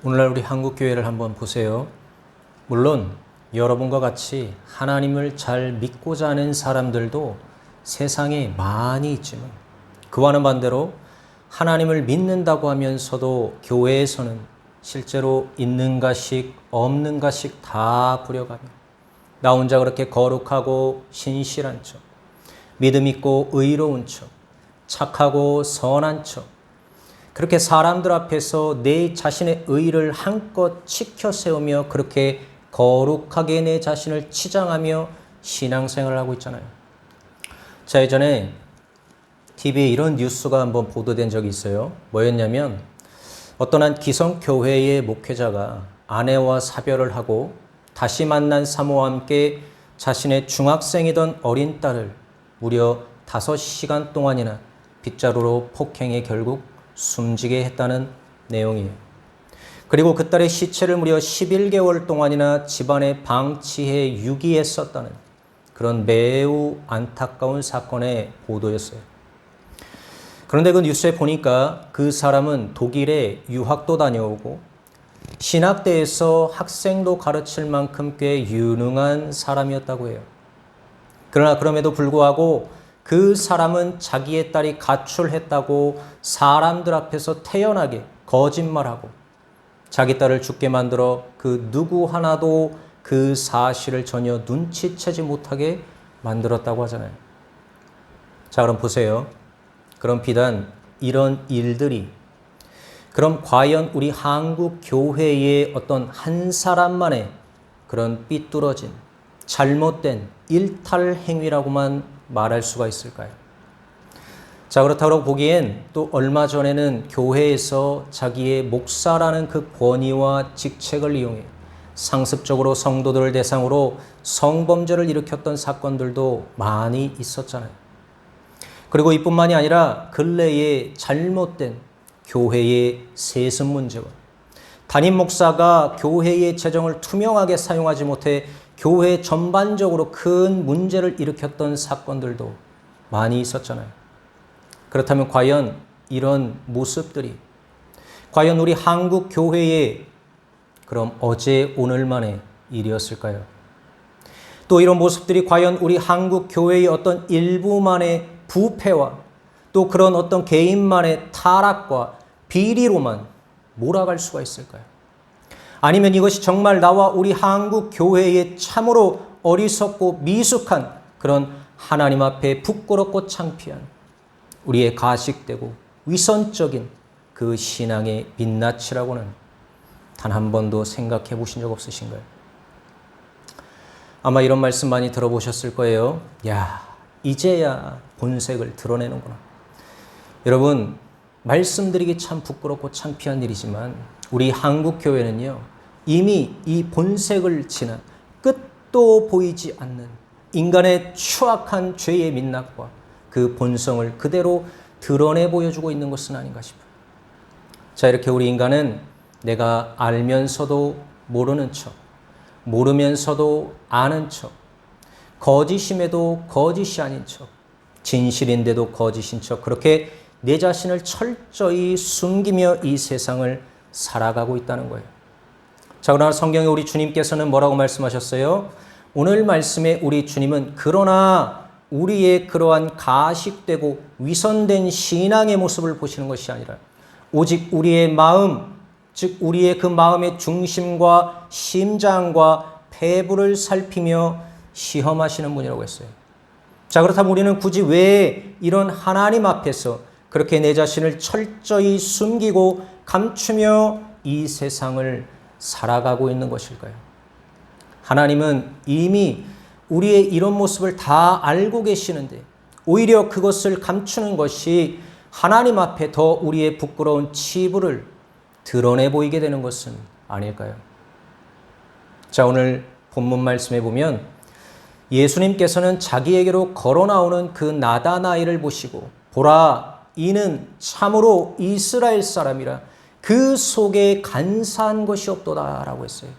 오늘날 우리 한국교회를 한번 보세요. 물론 여러분과 같이 하나님을 잘 믿고자 하는 사람들도 세상에 많이 있지만 그와는 반대로 하나님을 믿는다고 하면서도 교회에서는 실제로 있는가씩 없는가씩 다 부려가며 나 혼자 그렇게 거룩하고 신실한 척, 믿음 있고 의로운 척, 착하고 선한 척, 그렇게 사람들 앞에서 내 자신의 의를 한껏 치켜 세우며 그렇게 거룩하게 내 자신을 치장하며 신앙생활을 하고 있잖아요. 자, 예전에 TV에 이런 뉴스가 한번 보도된 적이 있어요. 뭐였냐면 어떤 한 기성교회의 목회자가 아내와 사별을 하고 다시 만난 사모와 함께 자신의 중학생이던 어린 딸을 무려 5시간 동안이나 빗자루로 폭행해 결국 숨지게 했다는 내용이에요. 그리고 그 딸의 시체를 무려 11개월 동안이나 집안에 방치해 유기했었다는 그런 매우 안타까운 사건의 보도였어요. 그런데 그 뉴스에 보니까 그 사람은 독일에 유학도 다녀오고 신학대에서 학생도 가르칠 만큼 꽤 유능한 사람이었다고 해요. 그러나 그럼에도 불구하고 그 사람은 자기의 딸이 가출했다고 사람들 앞에서 태연하게 거짓말하고 자기 딸을 죽게 만들어 그 누구 하나도 그 사실을 전혀 눈치채지 못하게 만들었다고 하잖아요. 자, 그럼 보세요. 그럼 비단 이런 일들이 그럼 과연 우리 한국 교회의 어떤 한 사람만의 그런 삐뚤어진 잘못된 일탈 행위라고만 말할 수가 있을까요? 자, 그렇다고 보기엔 또 얼마 전에는 교회에서 자기의 목사라는 그 권위와 직책을 이용해 상습적으로 성도들을 대상으로 성범죄를 일으켰던 사건들도 많이 있었잖아요. 그리고 이뿐만이 아니라 근래에 잘못된 교회의 세습 문제와 담임 목사가 교회의 재정을 투명하게 사용하지 못해 교회 전반적으로 큰 문제를 일으켰던 사건들도 많이 있었잖아요. 그렇다면 과연 이런 모습들이 과연 우리 한국 교회의 그럼 어제 오늘만의 일이었을까요? 또 이런 모습들이 과연 우리 한국 교회의 어떤 일부만의 부패와 또 그런 어떤 개인만의 타락과 비리로만 몰아갈 수가 있을까요? 아니면 이것이 정말 나와 우리 한국 교회의 참으로 어리석고 미숙한 그런 하나님 앞에 부끄럽고 창피한 우리의 가식되고 위선적인 그 신앙의 민낯이라고는 단 한 번도 생각해 보신 적 없으신가요? 아마 이런 말씀 많이 들어보셨을 거예요. 야, 이제야 본색을 드러내는구나. 여러분, 말씀드리기 참 부끄럽고 창피한 일이지만 우리 한국 교회는요, 이미 이 본색을 지난 끝도 보이지 않는 인간의 추악한 죄의 민낯과 그 본성을 그대로 드러내 보여주고 있는 것은 아닌가 싶어요. 자, 이렇게 우리 인간은 내가 알면서도 모르는 척, 모르면서도 아는 척, 거짓임에도 거짓이 아닌 척, 진실인데도 거짓인 척, 그렇게 내 자신을 철저히 숨기며 이 세상을 살아가고 있다는 거예요. 자, 그러나 성경에 우리 주님께서는 뭐라고 말씀하셨어요? 오늘 말씀에 우리 주님은 그러나 우리의 그러한 가식되고 위선된 신앙의 모습을 보시는 것이 아니라 오직 우리의 마음, 즉 우리의 그 마음의 중심과 심장과 폐부를 살피며 시험하시는 분이라고 했어요. 자, 그렇다면 우리는 굳이 왜 이런 하나님 앞에서 그렇게 내 자신을 철저히 숨기고 감추며 이 세상을 살아가고 있는 것일까요? 하나님은 이미 우리의 이런 모습을 다 알고 계시는데 오히려 그것을 감추는 것이 하나님 앞에 더 우리의 부끄러운 치부를 드러내 보이게 되는 것은 아닐까요? 자, 오늘 본문 말씀에 보면 예수님께서는 자기에게로 걸어 나오는 그 나다나엘을 보시고 보라, 이는 참으로 이스라엘 사람이라 그 속에 간사한 것이 없도다라고 했어요.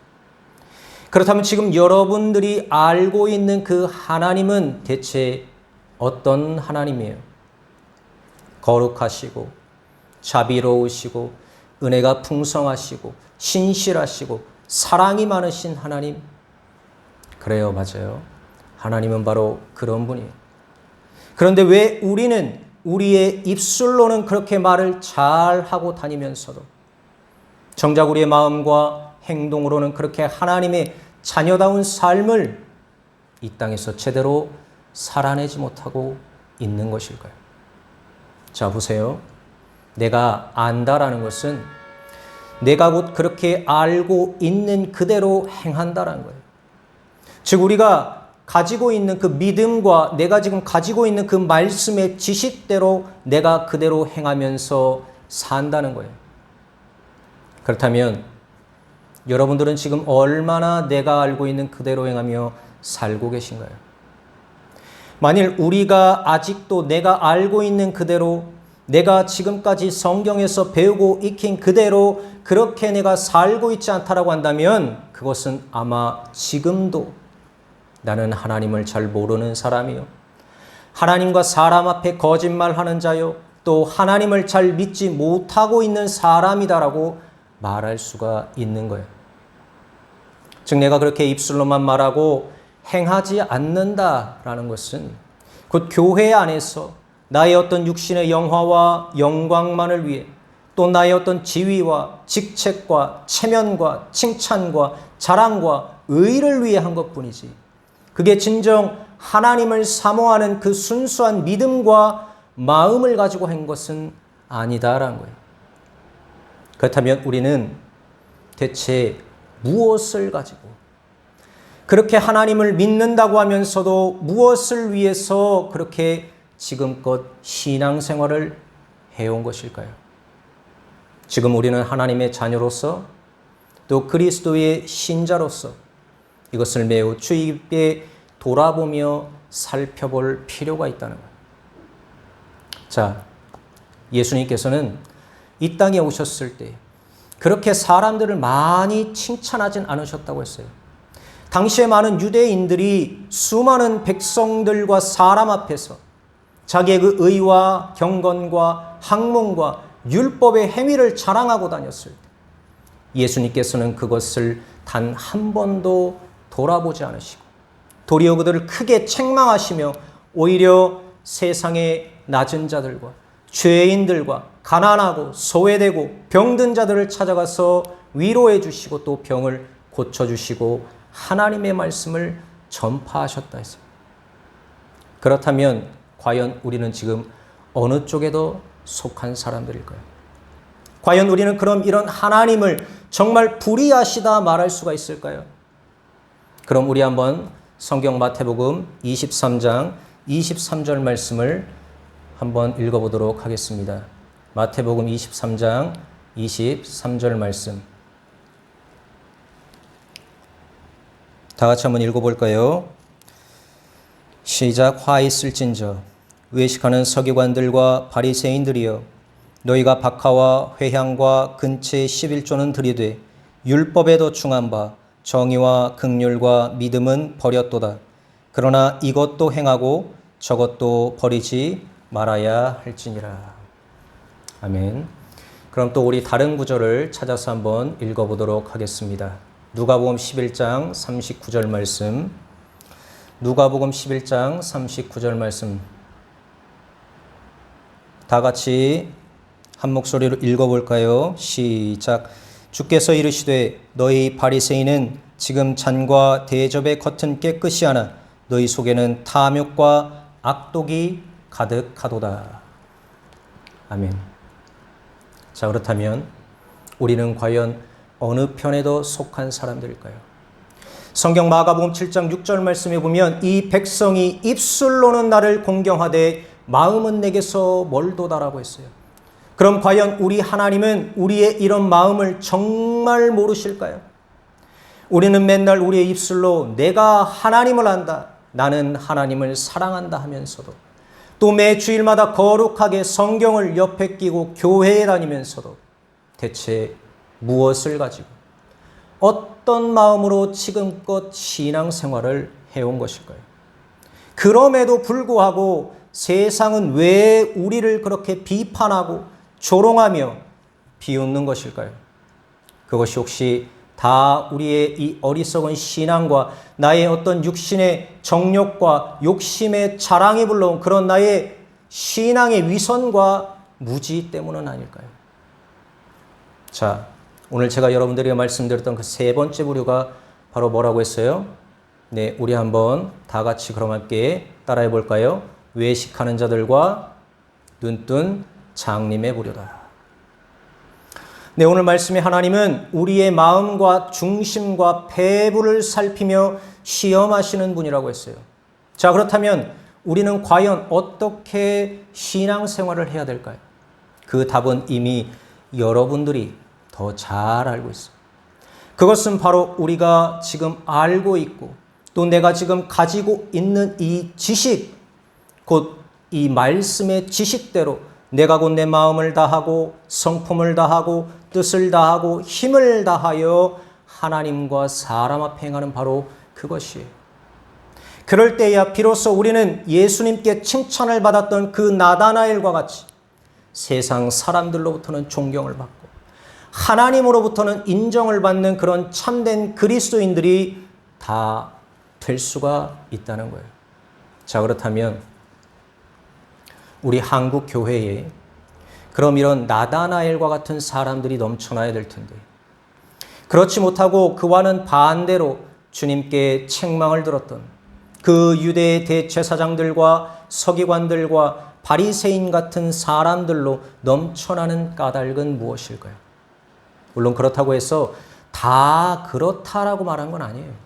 그렇다면 지금 여러분들이 알고 있는 그 하나님은 대체 어떤 하나님이에요? 거룩하시고 자비로우시고 은혜가 풍성하시고 신실하시고 사랑이 많으신 하나님. 그래요, 맞아요. 하나님은 바로 그런 분이에요. 그런데 왜 우리는 우리의 입술로는 그렇게 말을 잘 하고 다니면서도 정작 우리의 마음과 행동으로는 그렇게 하나님의 자녀다운 삶을 이 땅에서 제대로 살아내지 못하고 있는 것일까요? 자, 보세요. 내가 안다라는 것은 내가 곧 그렇게 알고 있는 그대로 행한다라는 거예요. 즉, 우리가 가지고 있는 그 믿음과 내가 지금 가지고 있는 그 말씀의 지식대로 내가 그대로 행하면서 산다는 거예요. 그렇다면 여러분들은 지금 얼마나 내가 알고 있는 그대로 행하며 살고 계신가요? 만일 우리가 아직도 내가 알고 있는 그대로, 내가 지금까지 성경에서 배우고 익힌 그대로 그렇게 내가 살고 있지 않다라고 한다면 그것은 아마 지금도 나는 하나님을 잘 모르는 사람이요, 하나님과 사람 앞에 거짓말하는 자요, 또 하나님을 잘 믿지 못하고 있는 사람이다라고 말할 수가 있는 거예요. 즉, 내가 그렇게 입술로만 말하고 행하지 않는다라는 것은 곧 교회 안에서 나의 어떤 육신의 영화와 영광만을 위해, 또 나의 어떤 지위와 직책과 체면과 칭찬과 자랑과 의를 위해 한 것뿐이지, 그게 진정 하나님을 사모하는 그 순수한 믿음과 마음을 가지고 한 것은 아니다라는 거예요. 그렇다면 우리는 대체 무엇을 가지고 그렇게 하나님을 믿는다고 하면서도 무엇을 위해서 그렇게 지금껏 신앙생활을 해온 것일까요? 지금 우리는 하나님의 자녀로서 또 그리스도의 신자로서 이것을 매우 주의 깊게 돌아보며 살펴볼 필요가 있다는 거예요. 자, 예수님께서는 이 땅에 오셨을 때 그렇게 사람들을 많이 칭찬하진 않으셨다고 했어요. 당시에 많은 유대인들이 수많은 백성들과 사람 앞에서 자기의 그 의와 경건과 학문과 율법의 행위를 자랑하고 다녔을 때 예수님께서는 그것을 단 한 번도 돌아보지 않으시고 도리어 그들을 크게 책망하시며 오히려 세상의 낮은 자들과 죄인들과 가난하고 소외되고 병든 자들을 찾아가서 위로해 주시고 또 병을 고쳐주시고 하나님의 말씀을 전파하셨다 했어요. 그렇다면 과연 우리는 지금 어느 쪽에 더 속한 사람들일까요? 과연 우리는 그럼 이런 하나님을 정말 불의하시다 말할 수가 있을까요? 그럼 우리 한번 성경 마태복음 23장 23절 말씀을 한번 읽어보도록 하겠습니다. 마태복음 23장 23절 말씀. 다 같이 한번 읽어볼까요? 시작. 화 있을진저 외식하는 서기관들과 바리새인들이여, 너희가 박하와 회향과 근체 11조는 들이되 율법에 더 충한 바 정의와 긍휼과 믿음은 버렸도다. 그러나 이것도 행하고 저것도 버리지 말아야 할지니라. 아멘. 그럼 또 우리 다른 구절을 찾아서 한번 읽어보도록 하겠습니다. 누가복음 11장 39절 말씀. 누가복음 11장 39절 말씀. 다 같이 한 목소리로 읽어볼까요? 시작. 주께서 이르시되 너희 바리새인은 지금 잔과 대접의 겉은 깨끗이 하나 너희 속에는 탐욕과 악독이 가득하도다. 아멘. 자, 그렇다면 우리는 과연 어느 편에 더 속한 사람들일까요? 성경 마가복음 7장 6절 말씀에 보면 이 백성이 입술로는 나를 공경하되 마음은 내게서 멀도다라고 했어요. 그럼 과연 우리 하나님은 우리의 이런 마음을 정말 모르실까요? 우리는 맨날 우리의 입술로 내가 하나님을 안다, 나는 하나님을 사랑한다 하면서도 또 매 주일마다 거룩하게 성경을 옆에 끼고 교회에 다니면서도 대체 무엇을 가지고 어떤 마음으로 지금껏 신앙생활을 해온 것일까요? 그럼에도 불구하고 세상은 왜 우리를 그렇게 비판하고 조롱하며 비웃는 것일까요? 그것이 혹시 다 우리의 이 어리석은 신앙과 나의 어떤 육신의 정욕과 욕심의 자랑이 불러온 그런 나의 신앙의 위선과 무지 때문은 아닐까요? 자, 오늘 제가 여러분들에게 말씀드렸던 그 세 번째 부류가 바로 뭐라고 했어요? 네, 우리 한번 다 같이 그럼 함께 따라해 볼까요? 외식하는 자들과 눈뜬 장님의 부류다. 네, 오늘 말씀에 하나님은 우리의 마음과 중심과 배부를 살피며 시험하시는 분이라고 했어요. 자, 그렇다면 우리는 과연 어떻게 신앙생활을 해야 될까요? 그 답은 이미 여러분들이 더 잘 알고 있어요. 그것은 바로 우리가 지금 알고 있고 또 내가 지금 가지고 있는 이 지식, 곧 이 말씀의 지식대로 내가 곧 내 마음을 다하고 성품을 다하고 뜻을 다하고 힘을 다하여 하나님과 사람 앞에 행하는 바로 그것이에요. 그럴 때야 비로소 우리는 예수님께 칭찬을 받았던 그 나다나엘과 같이 세상 사람들로부터는 존경을 받고 하나님으로부터는 인정을 받는 그런 참된 그리스도인들이 다 될 수가 있다는 거예요. 자, 그렇다면 우리 한국 교회에 그럼 이런 나다나엘과 같은 사람들이 넘쳐나야 될 텐데 그렇지 못하고 그와는 반대로 주님께 책망을 들었던 그 유대의 대제사장들과 서기관들과 바리새인 같은 사람들로 넘쳐나는 까닭은 무엇일까요? 물론 그렇다고 해서 다 그렇다라고 말한 건 아니에요.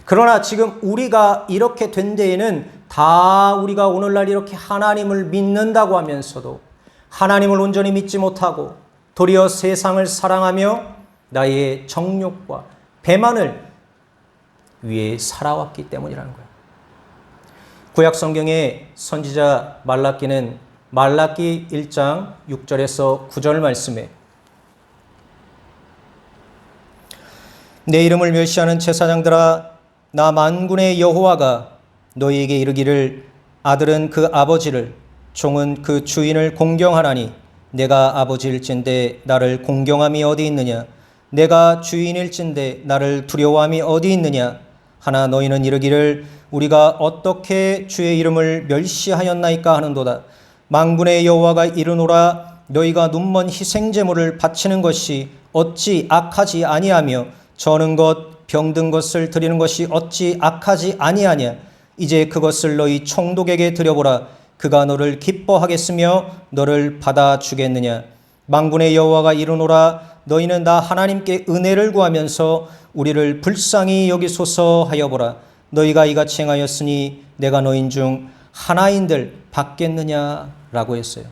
그러나 지금 우리가 이렇게 된 데에는 다 우리가 오늘날 이렇게 하나님을 믿는다고 하면서도 하나님을 온전히 믿지 못하고 도리어 세상을 사랑하며 나의 정욕과 배만을 위해 살아왔기 때문이라는 거예요. 구약 성경의 선지자 말라기는 말라기 1장 6절에서 9절 말씀에 내 이름을 멸시하는 제사장들아 나 만군의 여호와가 너희에게 이르기를 아들은 그 아버지를 종은 그 주인을 공경하나니 내가 아버지일진데 나를 공경함이 어디 있느냐 내가 주인일진데 나를 두려워함이 어디 있느냐 하나 너희는 이르기를 우리가 어떻게 주의 이름을 멸시하였나이까 하는도다. 만군의 여호와가 이르노라 너희가 눈먼 희생제물을 바치는 것이 어찌 악하지 아니하며 저는 것 병든 것을 드리는 것이 어찌 악하지 아니하냐 이제 그것을 너희 총독에게 드려보라. 그가 너를 기뻐하겠으며 너를 받아주겠느냐. 만군의 여호와가 이르노라 너희는 나 하나님께 은혜를 구하면서 우리를 불쌍히 여기소서 하여 보라. 너희가 이같이 행하였으니 내가 너인 중 하나인들 받겠느냐라고 했어요.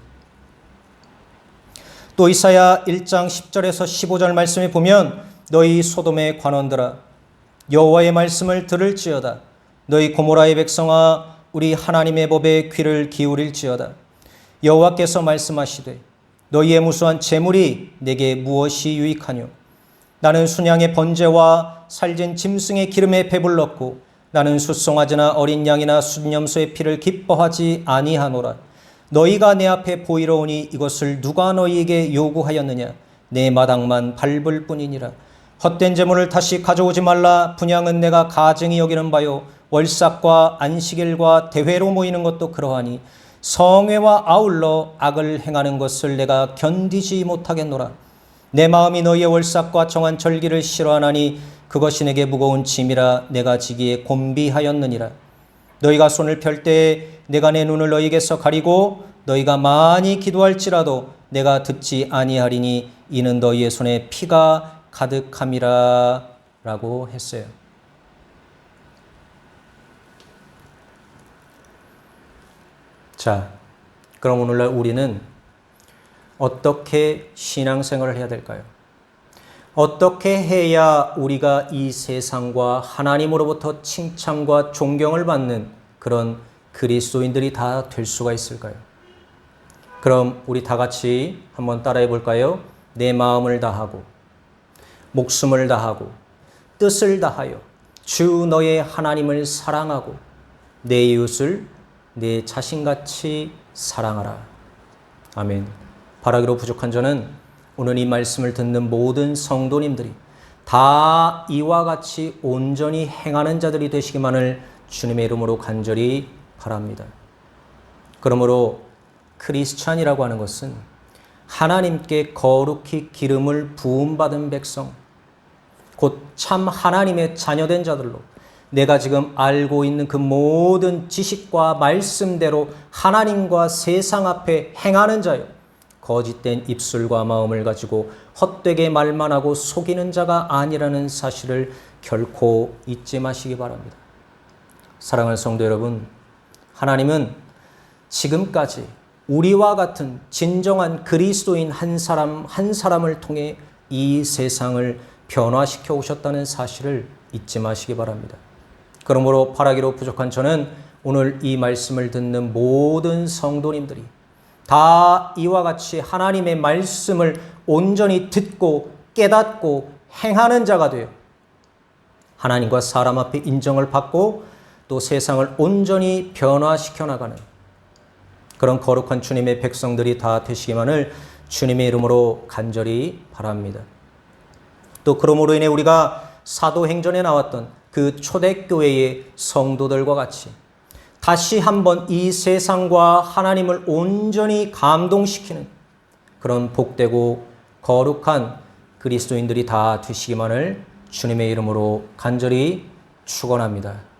또 이사야 1장 10절에서 15절 말씀에 보면 너희 소돔의 관원들아 여호와의 말씀을 들을지어다. 너희 고모라의 백성아 우리 하나님의 법에 귀를 기울일지어다. 여호와께서 말씀하시되 너희의 무수한 재물이 내게 무엇이 유익하뇨. 나는 순양의 번제와 살진 짐승의 기름에 배불렀고 나는 숫송아지나 어린 양이나 순염소의 피를 기뻐하지 아니하노라. 너희가 내 앞에 보이러 오니 이것을 누가 너희에게 요구하였느냐. 내 마당만 밟을 뿐이니라. 헛된 재물을 다시 가져오지 말라. 분향은 내가 가증히 여기는 바요 월삭과 안식일과 대회로 모이는 것도 그러하니 성회와 아울러 악을 행하는 것을 내가 견디지 못하겠노라. 내 마음이 너희의 월삭과 정한 절기를 싫어하나니 그것이 내게 무거운 짐이라 내가 지기에 곤비하였느니라. 너희가 손을 펼 때에 내가 내 눈을 너희에게서 가리고 너희가 많이 기도할지라도 내가 듣지 아니하리니 이는 너희의 손에 피가 가득함이라 라고 했어요. 자, 그럼 오늘날 우리는 어떻게 신앙생활을 해야 될까요? 어떻게 해야 우리가 이 세상과 하나님으로부터 칭찬과 존경을 받는 그런 그리스도인들이 다 될 수가 있을까요? 그럼 우리 다 같이 한번 따라해 볼까요? 내 마음을 다하고 목숨을 다하고 뜻을 다하여 주 너의 하나님을 사랑하고 내 이웃을 내 자신같이 사랑하라. 아멘. 바라기로 부족한 저는 오늘 이 말씀을 듣는 모든 성도님들이 다 이와 같이 온전히 행하는 자들이 되시기만을 주님의 이름으로 간절히 바랍니다. 그러므로 크리스찬이라고 하는 것은 하나님께 거룩히 기름을 부음받은 백성, 곧 참 하나님의 자녀된 자들로 내가 지금 알고 있는 그 모든 지식과 말씀대로 하나님과 세상 앞에 행하는 자요, 거짓된 입술과 마음을 가지고 헛되게 말만 하고 속이는 자가 아니라는 사실을 결코 잊지 마시기 바랍니다. 사랑하는 성도 여러분, 하나님은 지금까지 우리와 같은 진정한 그리스도인 한 사람 한 사람을 통해 이 세상을 변화시켜 오셨다는 사실을 잊지 마시기 바랍니다. 그러므로 바라기로 부족한 저는 오늘 이 말씀을 듣는 모든 성도님들이 다 이와 같이 하나님의 말씀을 온전히 듣고 깨닫고 행하는 자가 되어 하나님과 사람 앞에 인정을 받고 또 세상을 온전히 변화시켜 나가는 그런 거룩한 주님의 백성들이 다 되시기만을 주님의 이름으로 간절히 바랍니다. 또 그러므로 인해 우리가 사도행전에 나왔던 그 초대교회의 성도들과 같이 다시 한번 이 세상과 하나님을 온전히 감동시키는 그런 복되고 거룩한 그리스도인들이 다 되시기만을 주님의 이름으로 간절히 축원합니다.